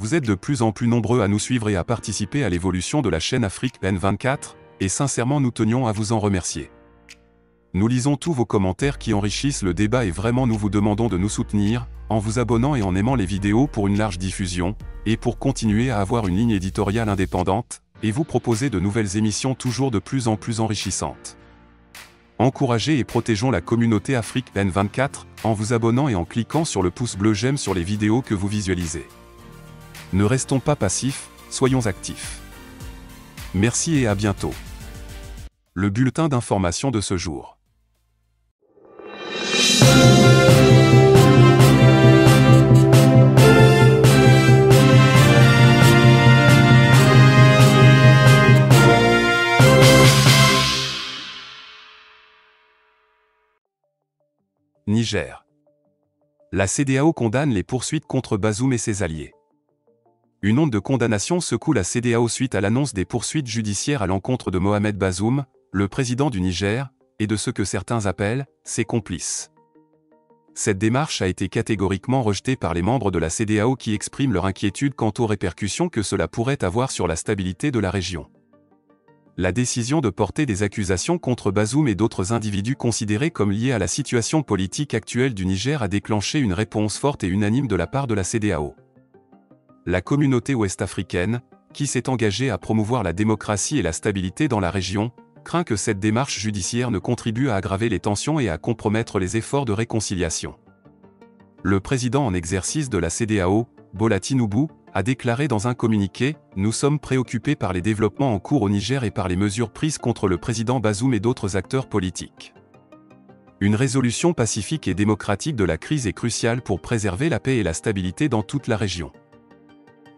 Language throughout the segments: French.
Vous êtes de plus en plus nombreux à nous suivre et à participer à l'évolution de la chaîne Afrique N24, et sincèrement nous tenions à vous en remercier. Nous lisons tous vos commentaires qui enrichissent le débat et vraiment nous vous demandons de nous soutenir, en vous abonnant et en aimant les vidéos pour une large diffusion, et pour continuer à avoir une ligne éditoriale indépendante, et vous proposer de nouvelles émissions toujours de plus en plus enrichissantes. Encouragez et protégeons la communauté Afrique N24, en vous abonnant et en cliquant sur le pouce bleu j'aime sur les vidéos que vous visualisez. Ne restons pas passifs, soyons actifs. Merci et à bientôt. Le bulletin d'information de ce jour. Niger. La CEDEAO condamne les poursuites contre Bazoum et ses alliés. Une onde de condamnation secoue la CEDEAO suite à l'annonce des poursuites judiciaires à l'encontre de Mohamed Bazoum, le président du Niger, et de ce que certains appellent ses complices. Cette démarche a été catégoriquement rejetée par les membres de la CEDEAO qui expriment leur inquiétude quant aux répercussions que cela pourrait avoir sur la stabilité de la région. La décision de porter des accusations contre Bazoum et d'autres individus considérés comme liés à la situation politique actuelle du Niger a déclenché une réponse forte et unanime de la part de la CEDEAO. La communauté ouest-africaine, qui s'est engagée à promouvoir la démocratie et la stabilité dans la région, craint que cette démarche judiciaire ne contribue à aggraver les tensions et à compromettre les efforts de réconciliation. Le président en exercice de la CEDEAO, Bola Tinubu, a déclaré dans un communiqué « Nous sommes préoccupés par les développements en cours au Niger et par les mesures prises contre le président Bazoum et d'autres acteurs politiques. Une résolution pacifique et démocratique de la crise est cruciale pour préserver la paix et la stabilité dans toute la région. »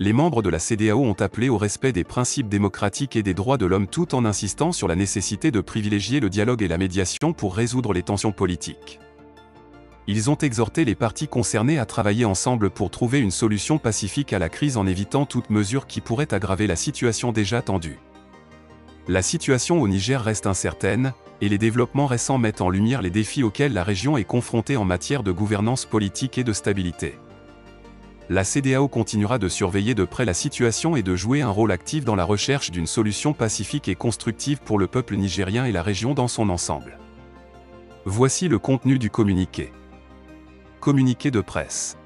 Les membres de la CEDEAO ont appelé au respect des principes démocratiques et des droits de l'homme tout en insistant sur la nécessité de privilégier le dialogue et la médiation pour résoudre les tensions politiques. Ils ont exhorté les parties concernées à travailler ensemble pour trouver une solution pacifique à la crise en évitant toute mesure qui pourrait aggraver la situation déjà tendue. La situation au Niger reste incertaine, et les développements récents mettent en lumière les défis auxquels la région est confrontée en matière de gouvernance politique et de stabilité. La CEDEAO continuera de surveiller de près la situation et de jouer un rôle actif dans la recherche d'une solution pacifique et constructive pour le peuple nigérien et la région dans son ensemble. Voici le contenu du communiqué. Communiqué de presse.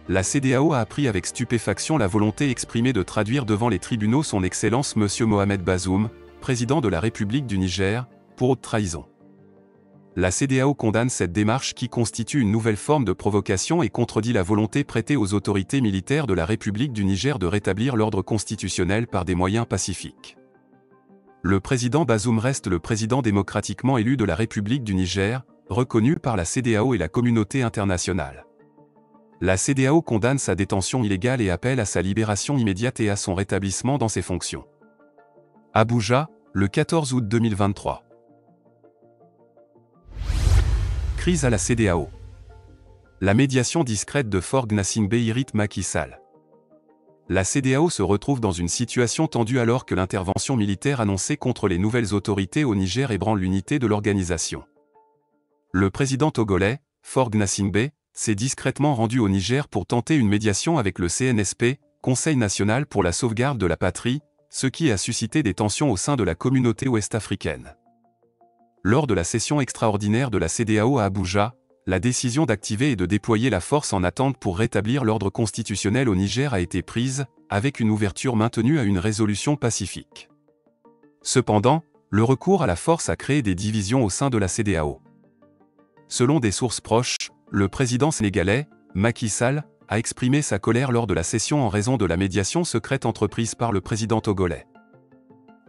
La CEDEAO a appris avec stupéfaction la volonté exprimée de traduire devant les tribunaux son Excellence Monsieur Mohamed Bazoum, président de la République du Niger, pour haute trahison. La CEDEAO condamne cette démarche qui constitue une nouvelle forme de provocation et contredit la volonté prêtée aux autorités militaires de la République du Niger de rétablir l'ordre constitutionnel par des moyens pacifiques. Le président Bazoum reste le président démocratiquement élu de la République du Niger, reconnu par la CEDEAO et la communauté internationale. La CEDEAO condamne sa détention illégale et appelle à sa libération immédiate et à son rétablissement dans ses fonctions. Abuja, le 14 août 2023. Crise à la CEDEAO. La médiation discrète de Faure Gnassingbé irrite Macky Sall. La CEDEAO se retrouve dans une situation tendue alors que l'intervention militaire annoncée contre les nouvelles autorités au Niger ébranle l'unité de l'organisation. Le président togolais, Faure Gnassingbé, s'est discrètement rendu au Niger pour tenter une médiation avec le CNSP, Conseil national pour la sauvegarde de la patrie, ce qui a suscité des tensions au sein de la communauté ouest-africaine. Lors de la session extraordinaire de la CEDEAO à Abuja, la décision d'activer et de déployer la force en attente pour rétablir l'ordre constitutionnel au Niger a été prise, avec une ouverture maintenue à une résolution pacifique. Cependant, le recours à la force a créé des divisions au sein de la CEDEAO. Selon des sources proches, le président sénégalais, Macky Sall, a exprimé sa colère lors de la session en raison de la médiation secrète entreprise par le président togolais.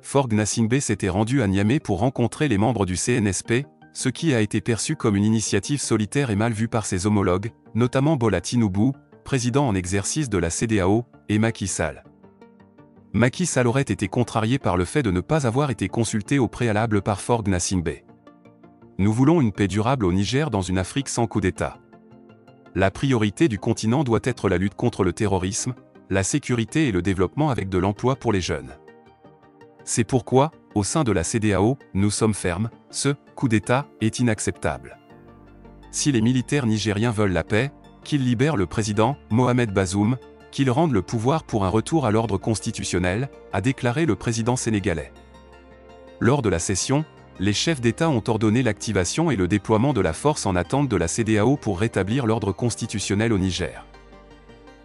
Faure Gnassingbé s'était rendu à Niamey pour rencontrer les membres du CNSP, ce qui a été perçu comme une initiative solitaire et mal vue par ses homologues, notamment Bola Tinubu, président en exercice de la CEDEAO, et Macky Sall. Macky Sall aurait été contrarié par le fait de ne pas avoir été consulté au préalable par Faure Gnassingbé. Nous voulons une paix durable au Niger dans une Afrique sans coup d'État. La priorité du continent doit être la lutte contre le terrorisme, la sécurité et le développement avec de l'emploi pour les jeunes. C'est pourquoi, au sein de la CEDEAO, nous sommes fermes, ce coup d'État est inacceptable. Si les militaires nigériens veulent la paix, qu'ils libèrent le président, Mohamed Bazoum, qu'ils rendent le pouvoir pour un retour à l'ordre constitutionnel, a déclaré le président sénégalais. Lors de la session, les chefs d'État ont ordonné l'activation et le déploiement de la force en attente de la CEDEAO pour rétablir l'ordre constitutionnel au Niger.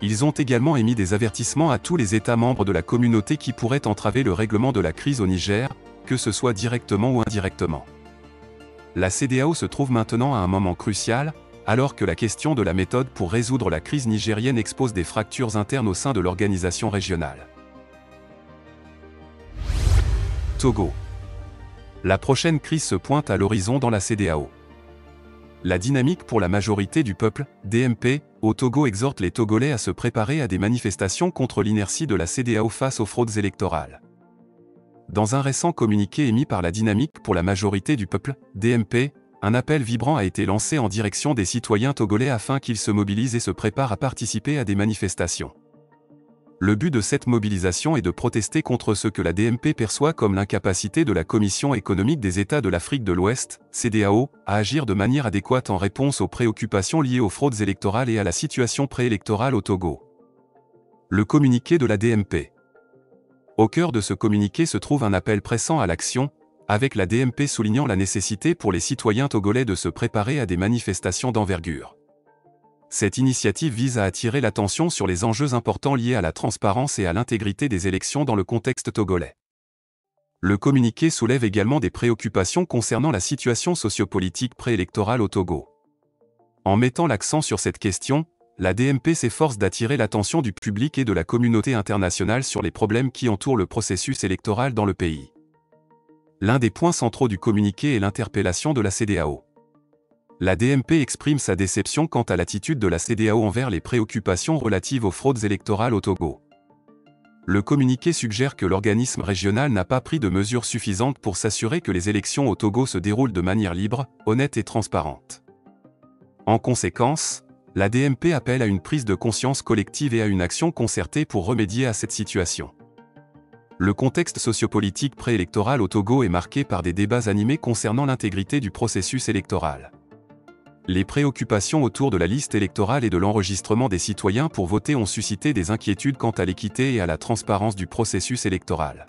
Ils ont également émis des avertissements à tous les États membres de la communauté qui pourraient entraver le règlement de la crise au Niger, que ce soit directement ou indirectement. La CEDEAO se trouve maintenant à un moment crucial, alors que la question de la méthode pour résoudre la crise nigérienne expose des fractures internes au sein de l'organisation régionale. Togo. La prochaine crise se pointe à l'horizon dans la CEDEAO. La dynamique pour la majorité du peuple, DMP, au Togo exhorte les Togolais à se préparer à des manifestations contre l'inertie de la CEDEAO face aux fraudes électorales. Dans un récent communiqué émis par la dynamique pour la majorité du peuple, DMP, un appel vibrant a été lancé en direction des citoyens togolais afin qu'ils se mobilisent et se préparent à participer à des manifestations. Le but de cette mobilisation est de protester contre ce que la DMP perçoit comme l'incapacité de la Commission économique des États de l'Afrique de l'Ouest, CEDEAO, à agir de manière adéquate en réponse aux préoccupations liées aux fraudes électorales et à la situation préélectorale au Togo. Le communiqué de la DMP. Au cœur de ce communiqué se trouve un appel pressant à l'action, avec la DMP soulignant la nécessité pour les citoyens togolais de se préparer à des manifestations d'envergure. Cette initiative vise à attirer l'attention sur les enjeux importants liés à la transparence et à l'intégrité des élections dans le contexte togolais. Le communiqué soulève également des préoccupations concernant la situation sociopolitique préélectorale au Togo. En mettant l'accent sur cette question, la DMP s'efforce d'attirer l'attention du public et de la communauté internationale sur les problèmes qui entourent le processus électoral dans le pays. L'un des points centraux du communiqué est l'interpellation de la CEDEAO. La DMP exprime sa déception quant à l'attitude de la CEDEAO envers les préoccupations relatives aux fraudes électorales au Togo. Le communiqué suggère que l'organisme régional n'a pas pris de mesures suffisantes pour s'assurer que les élections au Togo se déroulent de manière libre, honnête et transparente. En conséquence, la DMP appelle à une prise de conscience collective et à une action concertée pour remédier à cette situation. Le contexte sociopolitique préélectoral au Togo est marqué par des débats animés concernant l'intégrité du processus électoral. Les préoccupations autour de la liste électorale et de l'enregistrement des citoyens pour voter ont suscité des inquiétudes quant à l'équité et à la transparence du processus électoral.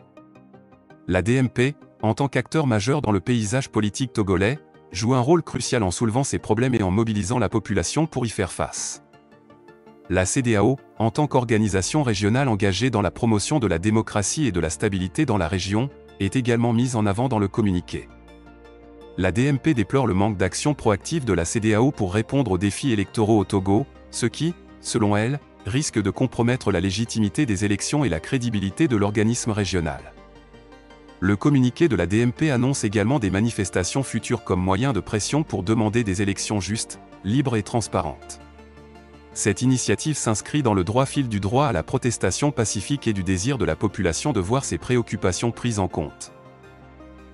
La DMP, en tant qu'acteur majeur dans le paysage politique togolais, joue un rôle crucial en soulevant ces problèmes et en mobilisant la population pour y faire face. La CEDEAO, en tant qu'organisation régionale engagée dans la promotion de la démocratie et de la stabilité dans la région, est également mise en avant dans le communiqué. La DMP déplore le manque d'action proactive de la CEDEAO pour répondre aux défis électoraux au Togo, ce qui, selon elle, risque de compromettre la légitimité des élections et la crédibilité de l'organisme régional. Le communiqué de la DMP annonce également des manifestations futures comme moyen de pression pour demander des élections justes, libres et transparentes. Cette initiative s'inscrit dans le droit fil du droit à la protestation pacifique et du désir de la population de voir ses préoccupations prises en compte.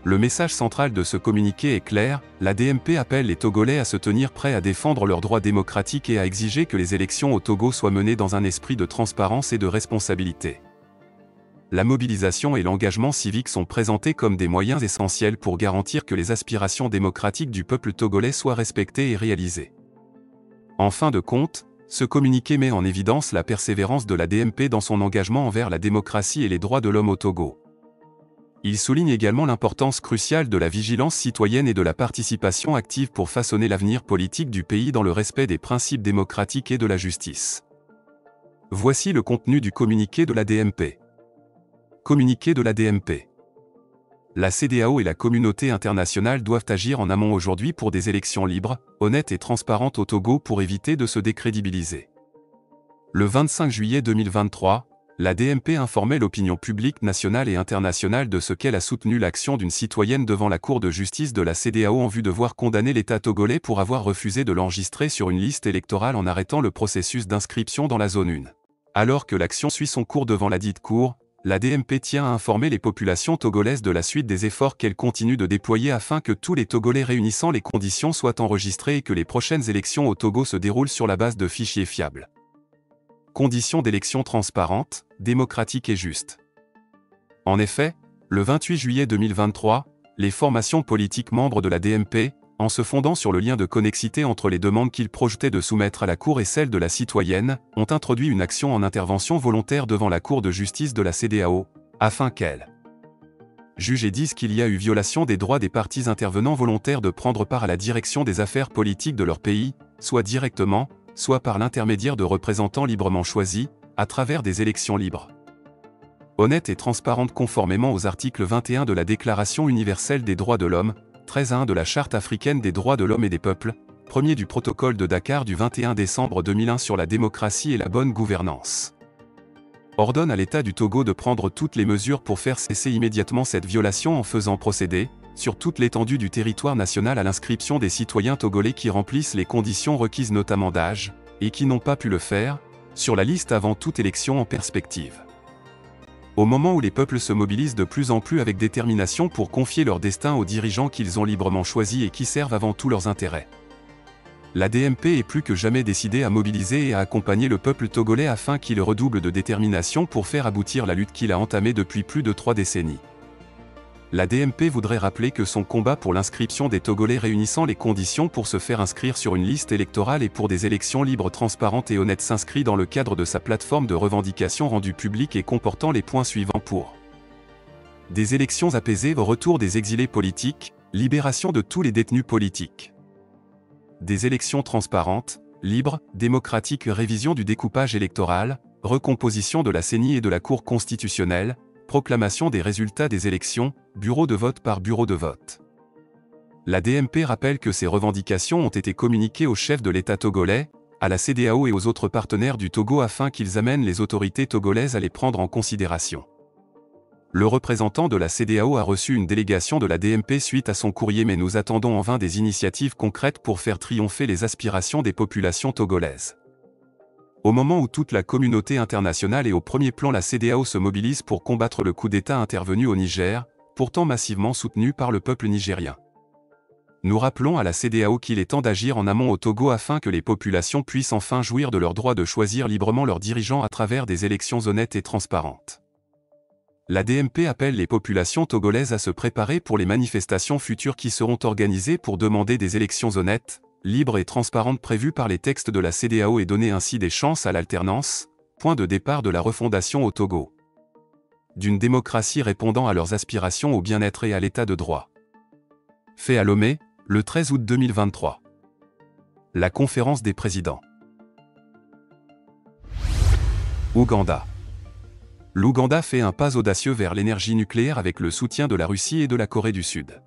Le message central de ce communiqué est clair, la DMP appelle les Togolais à se tenir prêts à défendre leurs droits démocratiques et à exiger que les élections au Togo soient menées dans un esprit de transparence et de responsabilité. La mobilisation et l'engagement civique sont présentés comme des moyens essentiels pour garantir que les aspirations démocratiques du peuple togolais soient respectées et réalisées. En fin de compte, ce communiqué met en évidence la persévérance de la DMP dans son engagement envers la démocratie et les droits de l'homme au Togo. Il souligne également l'importance cruciale de la vigilance citoyenne et de la participation active pour façonner l'avenir politique du pays dans le respect des principes démocratiques et de la justice. Voici le contenu du communiqué de la DMP. Communiqué de la DMP. La CEDEAO et la communauté internationale doivent agir en amont aujourd'hui pour des élections libres, honnêtes et transparentes au Togo pour éviter de se décrédibiliser. Le 25 juillet 2023, la DMP informait l'opinion publique nationale et internationale de ce qu'elle a soutenu l'action d'une citoyenne devant la Cour de justice de la CEDEAO en vue de voir condamner l'État togolais pour avoir refusé de l'enregistrer sur une liste électorale en arrêtant le processus d'inscription dans la zone 1. Alors que l'action suit son cours devant la dite Cour, la DMP tient à informer les populations togolaises de la suite des efforts qu'elle continue de déployer afin que tous les Togolais réunissant les conditions soient enregistrés et que les prochaines élections au Togo se déroulent sur la base de fichiers fiables. Conditions d'élections transparentes, démocratiques et justes. En effet, le 28 juillet 2023, les formations politiques membres de la DMP, en se fondant sur le lien de connexité entre les demandes qu'ils projetaient de soumettre à la Cour et celles de la citoyenne, ont introduit une action en intervention volontaire devant la Cour de justice de la CEDEAO, afin qu'elle juge et dise qu'il y a eu violation des droits des parties intervenants volontaires de prendre part à la direction des affaires politiques de leur pays, soit directement, soit par l'intermédiaire de représentants librement choisis, à travers des élections libres, honnêtes et transparentes conformément aux articles 21 de la Déclaration universelle des droits de l'homme, 13 à 1 de la Charte africaine des droits de l'homme et des peuples, premier du protocole de Dakar du 21 décembre 2001 sur la démocratie et la bonne gouvernance. Ordonne à l'État du Togo de prendre toutes les mesures pour faire cesser immédiatement cette violation en faisant procéder, sur toute l'étendue du territoire national à l'inscription des citoyens togolais qui remplissent les conditions requises notamment d'âge, et qui n'ont pas pu le faire, sur la liste avant toute élection en perspective. Au moment où les peuples se mobilisent de plus en plus avec détermination pour confier leur destin aux dirigeants qu'ils ont librement choisis et qui servent avant tout leurs intérêts, la DMP est plus que jamais décidée à mobiliser et à accompagner le peuple togolais afin qu'il redouble de détermination pour faire aboutir la lutte qu'il a entamée depuis plus de 3 décennies. La DMP voudrait rappeler que son combat pour l'inscription des Togolais réunissant les conditions pour se faire inscrire sur une liste électorale et pour des élections libres, transparentes et honnêtes s'inscrit dans le cadre de sa plateforme de revendication rendue publique et comportant les points suivants pour des élections apaisées au retour des exilés politiques, libération de tous les détenus politiques, des élections transparentes, libres, démocratiques, révision du découpage électoral, recomposition de la CENI et de la Cour constitutionnelle, proclamation des résultats des élections, bureau de vote par bureau de vote. La DMP rappelle que ces revendications ont été communiquées au chef de l'État togolais, à la CEDEAO et aux autres partenaires du Togo afin qu'ils amènent les autorités togolaises à les prendre en considération. Le représentant de la CEDEAO a reçu une délégation de la DMP suite à son courrier, mais nous attendons en vain des initiatives concrètes pour faire triompher les aspirations des populations togolaises. Au moment où toute la communauté internationale et au premier plan la CEDEAO se mobilise pour combattre le coup d'État intervenu au Niger, pourtant massivement soutenu par le peuple nigérien. Nous rappelons à la CEDEAO qu'il est temps d'agir en amont au Togo afin que les populations puissent enfin jouir de leur droit de choisir librement leurs dirigeants à travers des élections honnêtes et transparentes. La DMP appelle les populations togolaises à se préparer pour les manifestations futures qui seront organisées pour demander des élections honnêtes, libres et transparentes prévues par les textes de la CEDEAO et donner ainsi des chances à l'alternance, point de départ de la refondation au Togo, d'une démocratie répondant à leurs aspirations au bien-être et à l'état de droit. Fait à Lomé, le 13 août 2023. La conférence des présidents. Ouganda. L'Ouganda fait un pas audacieux vers l'énergie nucléaire avec le soutien de la Russie et de la Corée du Sud.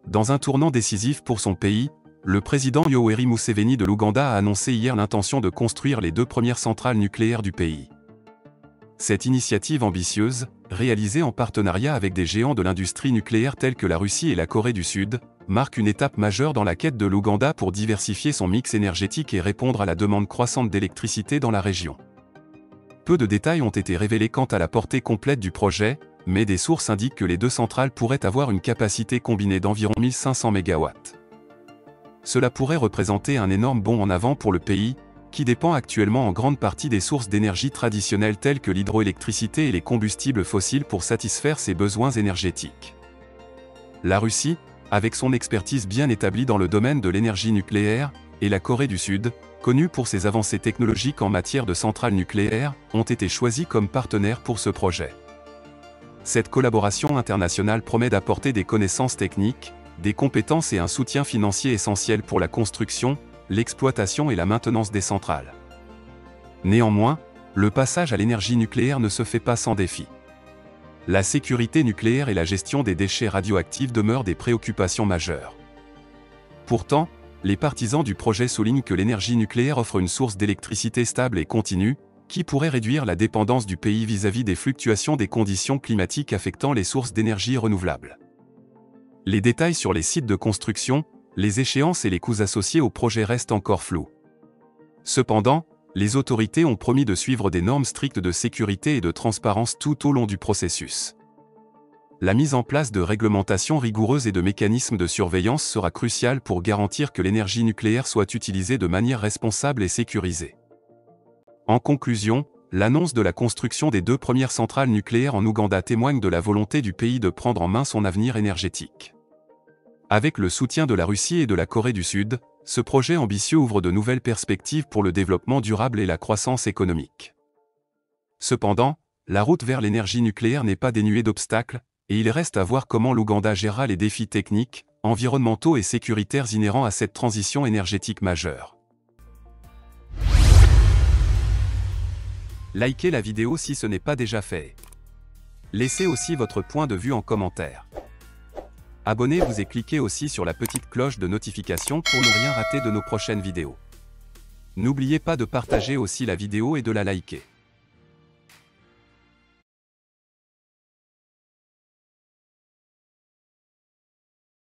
Dans un tournant décisif pour son pays, le président Yoweri Museveni de l'Ouganda a annoncé hier l'intention de construire les 2 premières centrales nucléaires du pays. Cette initiative ambitieuse, réalisée en partenariat avec des géants de l'industrie nucléaire tels que la Russie et la Corée du Sud, marque une étape majeure dans la quête de l'Ouganda pour diversifier son mix énergétique et répondre à la demande croissante d'électricité dans la région. Peu de détails ont été révélés quant à la portée complète du projet, mais des sources indiquent que les 2 centrales pourraient avoir une capacité combinée d'environ 1500 MW. Cela pourrait représenter un énorme bond en avant pour le pays, qui dépend actuellement en grande partie des sources d'énergie traditionnelles telles que l'hydroélectricité et les combustibles fossiles pour satisfaire ses besoins énergétiques. La Russie, avec son expertise bien établie dans le domaine de l'énergie nucléaire, et la Corée du Sud, connue pour ses avancées technologiques en matière de centrales nucléaires, ont été choisis comme partenaires pour ce projet. Cette collaboration internationale promet d'apporter des connaissances techniques, des compétences et un soutien financier essentiel pour la construction, l'exploitation et la maintenance des centrales. Néanmoins, le passage à l'énergie nucléaire ne se fait pas sans défi. La sécurité nucléaire et la gestion des déchets radioactifs demeurent des préoccupations majeures. Pourtant, les partisans du projet soulignent que l'énergie nucléaire offre une source d'électricité stable et continue, qui pourrait réduire la dépendance du pays vis-à-vis des fluctuations des conditions climatiques affectant les sources d'énergie renouvelables. Les détails sur les sites de construction, les échéances et les coûts associés au projet restent encore flous. Cependant, les autorités ont promis de suivre des normes strictes de sécurité et de transparence tout au long du processus. La mise en place de réglementations rigoureuses et de mécanismes de surveillance sera cruciale pour garantir que l'énergie nucléaire soit utilisée de manière responsable et sécurisée. En conclusion, l'annonce de la construction des 2 premières centrales nucléaires en Ouganda témoigne de la volonté du pays de prendre en main son avenir énergétique. Avec le soutien de la Russie et de la Corée du Sud, ce projet ambitieux ouvre de nouvelles perspectives pour le développement durable et la croissance économique. Cependant, la route vers l'énergie nucléaire n'est pas dénuée d'obstacles, et il reste à voir comment l'Ouganda gérera les défis techniques, environnementaux et sécuritaires inhérents à cette transition énergétique majeure. Likez la vidéo si ce n'est pas déjà fait. Laissez aussi votre point de vue en commentaire. Abonnez-vous et cliquez aussi sur la petite cloche de notification pour ne rien rater de nos prochaines vidéos. N'oubliez pas de partager aussi la vidéo et de la liker.